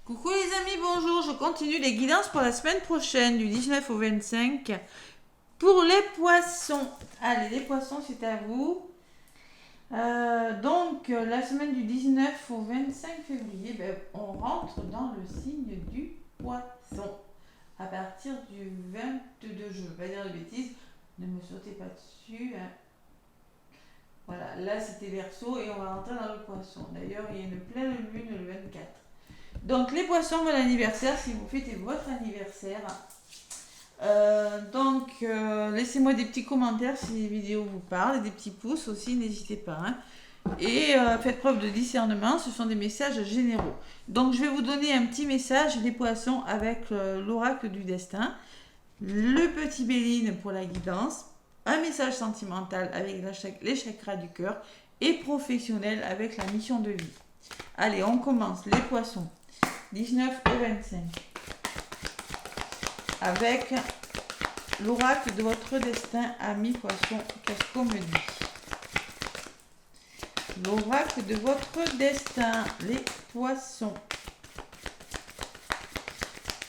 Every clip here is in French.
Coucou les amis, bonjour, je continue les guidances pour la semaine prochaine du 19 au 25 pour les poissons. Allez, les poissons, c'est à vous. La semaine du 19 au 25 février, on rentre dans le signe du poisson. À partir du 22, je ne veux pas dire de bêtises, ne me sautez pas dessus. Hein. Voilà, là c'était Verseau et on va rentrer dans le poisson. D'ailleurs, il y a une pleine lune le 24. Donc les poissons, bon anniversaire, si vous fêtez votre anniversaire. Laissez-moi des petits commentaires si les vidéos vous parlent, et des petits pouces aussi, n'hésitez pas. Hein. Et faites preuve de discernement, ce sont des messages généraux. Donc je vais vous donner un petit message, les poissons, avec l'oracle du destin, le petit Béline pour la guidance, un message sentimental avec les chakras du cœur et professionnel avec la mission de vie. Allez, on commence, les poissons. 19 au 25. Avec l'oracle de votre destin, ami poisson, qu'est-ce qu'on me dit? L'oracle de votre destin, les poissons.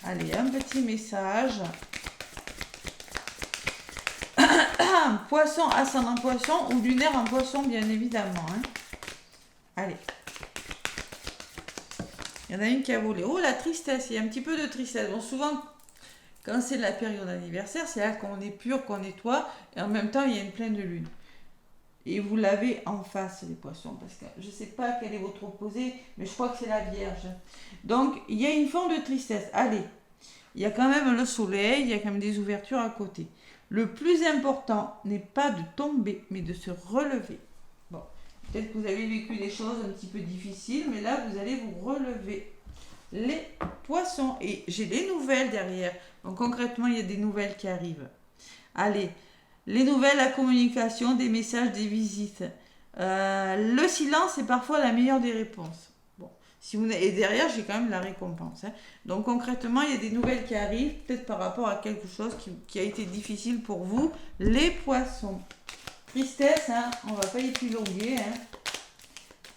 Allez, un petit message. Poisson, ascendant poisson ou lunaire en poisson, bien évidemment. Hein. Allez. Il y en a une qui a volé. Oh, la tristesse, il y a un petit peu de tristesse. Bon, souvent, quand c'est la période anniversaire, c'est là qu'on est pur, qu'on nettoie, et en même temps, il y a une pleine de lune. Et vous l'avez en face, les poissons, parce que je ne sais pas quel est votre opposé, mais je crois que c'est la Vierge. Donc, il y a une forme de tristesse. Allez, il y a quand même le soleil, il y a quand même des ouvertures à côté. Le plus important n'est pas de tomber, mais de se relever. Bon. Peut-être que vous avez vécu des choses un petit peu difficiles, mais là, vous allez vous relever. Les poissons. Et j'ai des nouvelles derrière. Donc concrètement, il y a des nouvelles qui arrivent. Allez, les nouvelles, la communication, des messages, des visites. Le silence est parfois la meilleure des réponses. Bon, si vous et derrière, j'ai quand même la récompense. Hein. Donc concrètement, il y a des nouvelles qui arrivent, peut-être par rapport à quelque chose qui a été difficile pour vous. Les poissons. Tristesse, hein, on va pas épiloguer. Hein.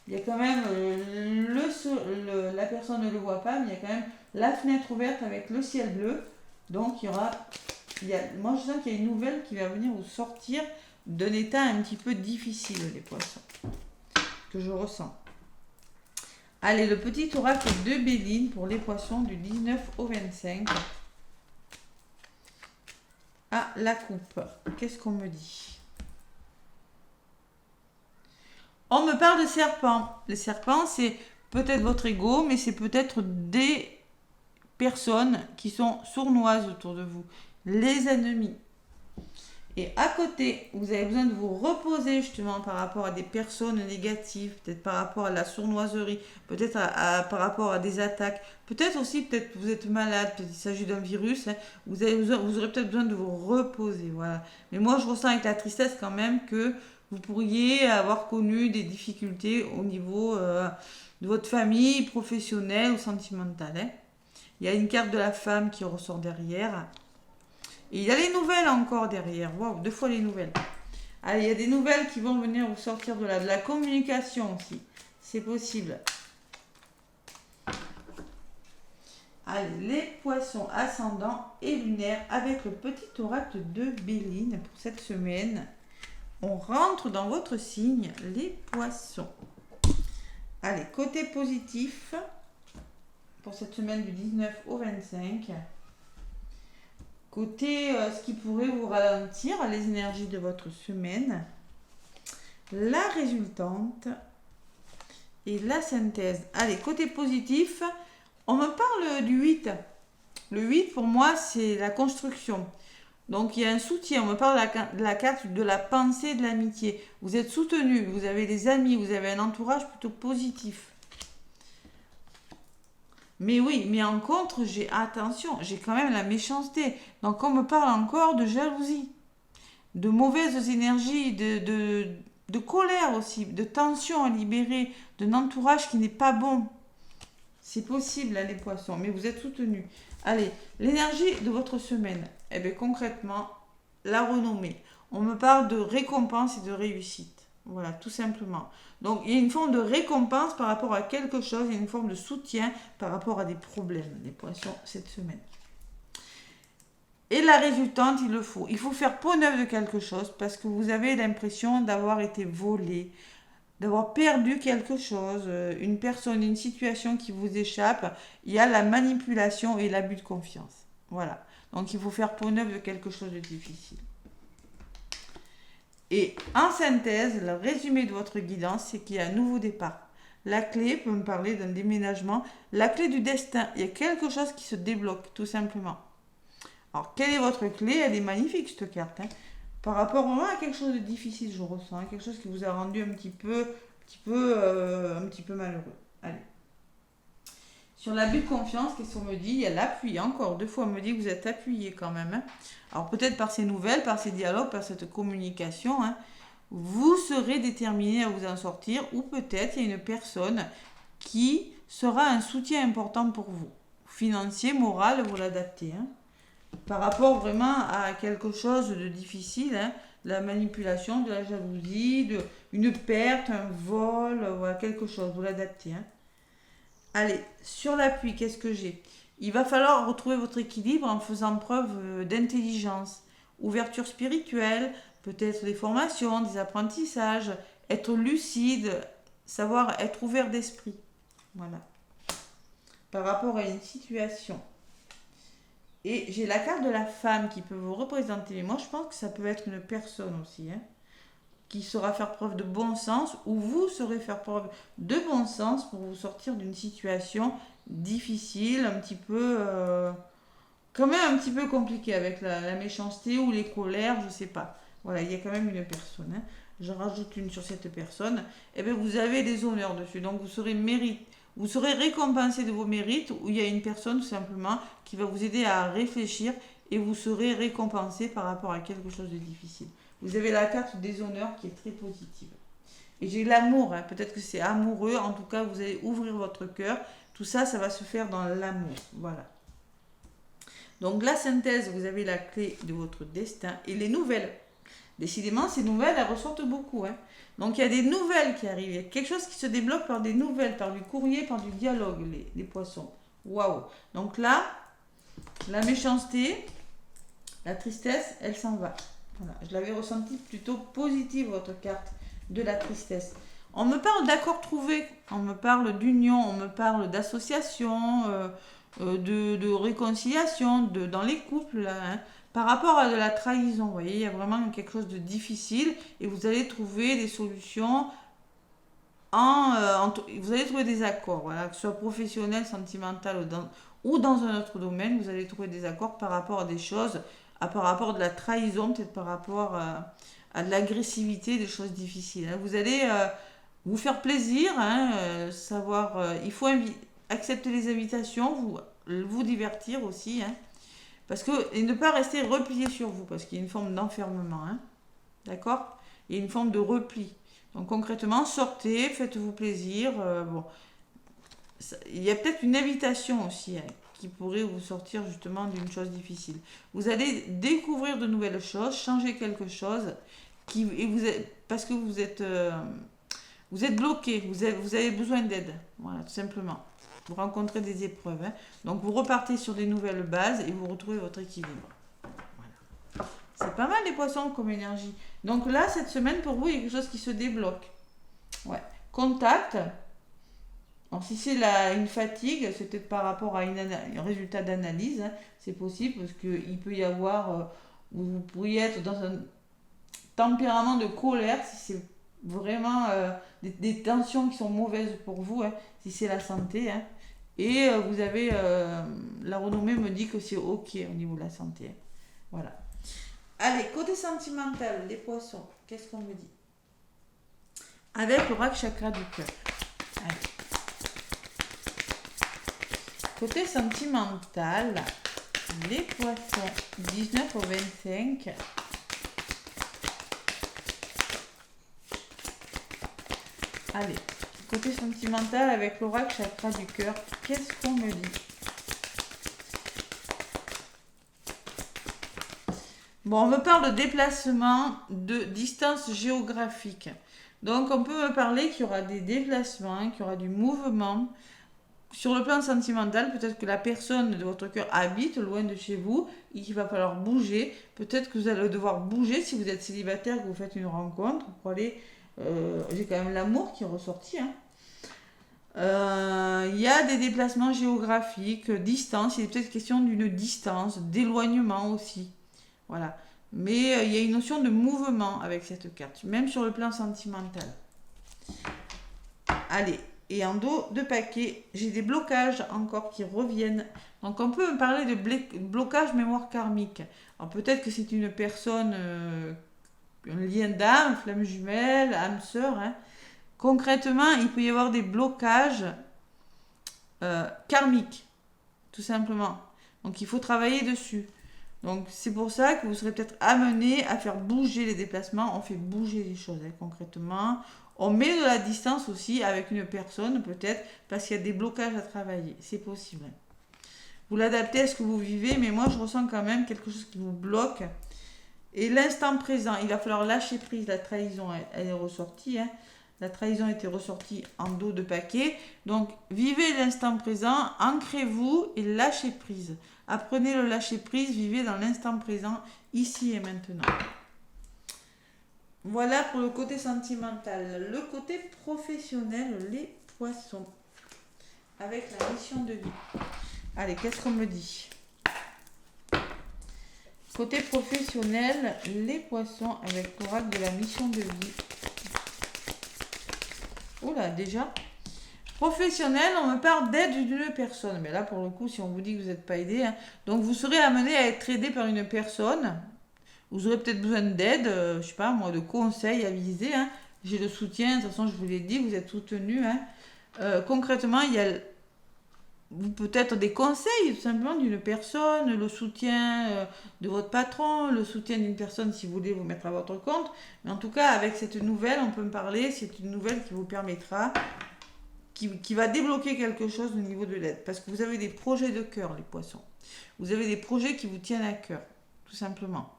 Il y a quand même la personne ne le voit pas, mais il y a quand même la fenêtre ouverte avec le ciel bleu. Donc moi je sens qu'il y a une nouvelle qui va venir vous sortir d'un état un petit peu difficile, les poissons, que je ressens. Allez, le petit oracle de Béline pour les poissons du 19 au 25. Ah, la coupe. Qu'est-ce qu'on me dit ? On me parle de serpents. Les serpents, c'est peut-être votre ego, mais c'est peut-être des personnes qui sont sournoises autour de vous. Les ennemis. Et à côté, vous avez besoin de vous reposer justement par rapport à des personnes négatives, peut-être par rapport à la sournoiserie, peut-être par rapport à des attaques, peut-être aussi, peut-être que vous êtes malade, peut-être qu'il s'agit d'un virus, hein, vous aurez peut-être besoin de vous reposer, voilà. Mais moi, je ressens avec la tristesse quand même que vous pourriez avoir connu des difficultés au niveau de votre famille, professionnelle ou sentimentale. Hein. Il y a une carte de la femme qui ressort derrière. Et il y a les nouvelles encore derrière. Waouh, 2 fois les nouvelles. Allez, il y a des nouvelles qui vont venir vous sortir de la communication aussi. C'est possible. Allez, les poissons ascendants et lunaires avec le petit oracle de Béline pour cette semaine. On rentre dans votre signe, les poissons. Allez, côté positif pour cette semaine du 19 au 25. Côté ce qui pourrait vous ralentir les énergies de votre semaine, la résultante et la synthèse. Allez, côté positif, on me parle du 8. Le 8, pour moi, c'est la construction. Donc, il y a un soutien. On me parle de la carte de la pensée et de l'amitié. Vous êtes soutenu, vous avez des amis, vous avez un entourage plutôt positif. Mais oui, mais en contre, j'ai quand même la méchanceté. Donc on me parle encore de jalousie, de mauvaises énergies, de colère aussi, de tension à libérer, d'un entourage qui n'est pas bon. C'est possible, là, les poissons, mais vous êtes soutenus. Allez, l'énergie de votre semaine. Eh bien, concrètement, la renommée. On me parle de récompense et de réussite. Voilà, tout simplement. Donc, il y a une forme de récompense par rapport à quelque chose, il y a une forme de soutien par rapport à des problèmes, les poissons, cette semaine. Et la résultante, il le faut. Il faut faire peau neuve de quelque chose parce que vous avez l'impression d'avoir été volé, d'avoir perdu quelque chose, une personne, une situation qui vous échappe. Il y a la manipulation et l'abus de confiance. Voilà. Donc, il faut faire peau neuve de quelque chose de difficile. Et en synthèse, le résumé de votre guidance, c'est qu'il y a un nouveau départ. La clé peut me parler d'un déménagement. La clé du destin, il y a quelque chose qui se débloque, tout simplement. Alors, quelle est votre clé? Elle est magnifique, cette carte. Hein. Par rapport vraiment à quelque chose de difficile, je ressens. Hein, quelque chose qui vous a rendu un petit peu malheureux. Allez. Sur l'abus de confiance, qu'est-ce qu'on me dit? Il y a l'appui. Encore 2 fois, on me dit que vous êtes appuyé quand même. Hein. Alors, peut-être par ces nouvelles, par ces dialogues, par cette communication, hein, vous serez déterminé à vous en sortir. Ou peut-être il y a une personne qui sera un soutien important pour vous. Financier, moral, vous l'adaptez. Hein. Par rapport vraiment à quelque chose de difficile, hein, de la manipulation, de la jalousie, une perte, un vol, voilà, quelque chose, vous l'adaptez. Hein. Allez, sur l'appui, qu'est-ce que j'ai? Il va falloir retrouver votre équilibre en faisant preuve d'intelligence, ouverture spirituelle, peut-être des formations, des apprentissages, être lucide, savoir être ouvert d'esprit. Voilà. Par rapport à une situation. Et j'ai la carte de la femme qui peut vous représenter. Mais moi, je pense que ça peut être une personne aussi, hein, qui saura faire preuve de bon sens, ou vous saurez faire preuve de bon sens pour vous sortir d'une situation difficile, un petit peu, quand même un petit peu compliquée avec la méchanceté ou les colères, je sais pas. Voilà, il y a quand même une personne. Hein. Je rajoute une sur cette personne. Et bien, vous avez des honneurs dessus, donc vous serez récompensé de vos mérites, ou il y a une personne tout simplement qui va vous aider à réfléchir et vous serez récompensé par rapport à quelque chose de difficile. Vous avez la carte des honneurs qui est très positive. Et j'ai l'amour, hein. Peut-être que c'est amoureux, en tout cas vous allez ouvrir votre cœur. Tout ça, ça va se faire dans l'amour. Voilà. Donc la synthèse, vous avez la clé de votre destin et les nouvelles. Décidément, ces nouvelles, elles ressortent beaucoup. Hein. Donc il y a des nouvelles qui arrivent. Il y a quelque chose qui se débloque par des nouvelles, par du courrier, par du dialogue, les poissons. Waouh. Donc là, la méchanceté, la tristesse, elle s'en va. Voilà. Je l'avais ressenti plutôt positive, votre carte de la tristesse. On me parle d'accords trouvés, on me parle d'union, on me parle d'association, de réconciliation dans les couples. Là, hein. Par rapport à de la trahison, vous voyez, il y a vraiment quelque chose de difficile et vous allez trouver des solutions vous allez trouver des accords, voilà, que ce soit professionnel, sentimental ou dans un autre domaine, vous allez trouver des accords par rapport à des choses, par rapport à de la trahison, peut-être par rapport à de l'agressivité, des choses difficiles. Hein. Vous allez vous faire plaisir, hein, il faut accepter les invitations, vous divertir aussi, hein, et ne pas rester replié sur vous, parce qu'il y a une forme d'enfermement, hein, d'accord? Il y a une forme de repli. Donc concrètement, sortez, faites-vous plaisir. Il y a peut-être une invitation aussi, hein, qui pourrait vous sortir justement d'une chose difficile. Vous allez découvrir de nouvelles choses, changer quelque chose, parce que vous êtes bloqué, vous avez besoin d'aide, voilà, tout simplement. Vous rencontrez des épreuves. Hein. Donc vous repartez sur des nouvelles bases et vous retrouvez votre équilibre. Voilà. C'est pas mal les poissons comme énergie. Donc là, cette semaine, pour vous, il y a quelque chose qui se débloque. Ouais. Contact. Alors, si c'est une fatigue, c'est peut-être par rapport à un résultat d'analyse. Hein. C'est possible parce qu'il peut y avoir, vous pourriez être dans un tempérament de colère, si c'est vraiment des tensions qui sont mauvaises pour vous, hein, si c'est la santé. Hein. Et vous avez, la renommée me dit que c'est ok au niveau de la santé. Hein. Voilà. Allez, côté sentimental, les poissons, qu'est-ce qu'on me dit? Avec l'oracle chakra du cœur. Allez. Côté sentimental, les poissons, 19 au 25. Allez, côté sentimental, avec l'oracle chakra du cœur, qu'est-ce qu'on me dit? Bon, on me parle de déplacement, de distance géographique. Donc on peut me parler qu'il y aura des déplacements, qu'il y aura du mouvement. Sur le plan sentimental, peut-être que la personne de votre cœur habite loin de chez vous et qu'il va falloir bouger. Peut-être que vous allez devoir bouger si vous êtes célibataire, que vous faites une rencontre pour aller... j'ai quand même l'amour qui est ressorti. Hein. Il y a des déplacements géographiques, distance, il est peut-être question d'une distance, d'éloignement aussi. Voilà. Mais il y a une notion de mouvement avec cette carte, même sur le plan sentimental. Allez, et en dos de paquet, j'ai des blocages encore qui reviennent. Donc on peut me parler de blocage mémoire karmique. Alors peut-être que c'est une personne, un lien d'âme, flamme jumelle, âme sœur. Hein. Concrètement, il peut y avoir des blocages karmiques, tout simplement. Donc il faut travailler dessus. Donc c'est pour ça que vous serez peut-être amené à faire bouger les déplacements. On fait bouger les choses, hein, concrètement. On met de la distance aussi avec une personne, peut-être, parce qu'il y a des blocages à travailler. C'est possible. Vous l'adaptez à ce que vous vivez, mais moi je ressens quand même quelque chose qui vous bloque. Et l'instant présent, il va falloir lâcher prise. La trahison, elle est ressortie. Hein. La trahison était ressortie en dos de paquet. Donc, vivez l'instant présent, ancrez-vous et lâchez prise. Apprenez le lâcher prise, vivez dans l'instant présent, ici et maintenant. Voilà pour le côté sentimental. Le côté professionnel, les poissons. Avec la mission de vie. Allez, qu'est-ce qu'on me dit ? Côté professionnel, les poissons avec l'oracle de la mission de vie. Oula, déjà. Professionnel, on me parle d'aide d'une personne. Mais là, pour le coup, si on vous dit que vous n'êtes pas aidé, hein, donc vous serez amené à être aidé par une personne. Vous aurez peut-être besoin d'aide, je sais pas moi, de conseils avisés. Hein. J'ai le soutien, de toute façon, je vous l'ai dit, vous êtes soutenu. Hein. Concrètement, il y a peut-être des conseils, tout simplement, d'une personne, le soutien de votre patron, le soutien d'une personne si vous voulez vous mettre à votre compte. Mais en tout cas, avec cette nouvelle, on peut me parler, c'est une nouvelle qui vous permettra, qui va débloquer quelque chose au niveau de l'aide. Parce que vous avez des projets de cœur, les poissons. Vous avez des projets qui vous tiennent à cœur, tout simplement.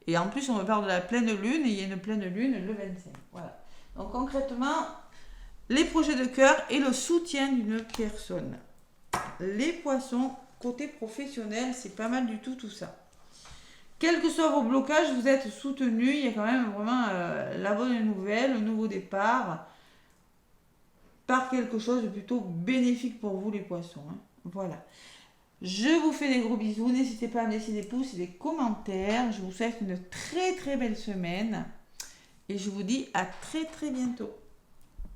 Et en plus, on me parle de la pleine lune, et il y a une pleine lune le 25. Voilà. Donc concrètement, les projets de cœur et le soutien d'une personne. Les poissons, côté professionnel, c'est pas mal du tout ça. Quels que soient vos blocages, vous êtes soutenus. Il y a quand même vraiment la bonne nouvelle, le nouveau départ, par quelque chose de plutôt bénéfique pour vous les poissons. Hein. Voilà. Je vous fais des gros bisous. N'hésitez pas à me laisser des pouces et des commentaires. Je vous souhaite une très très belle semaine. Et je vous dis à très très bientôt.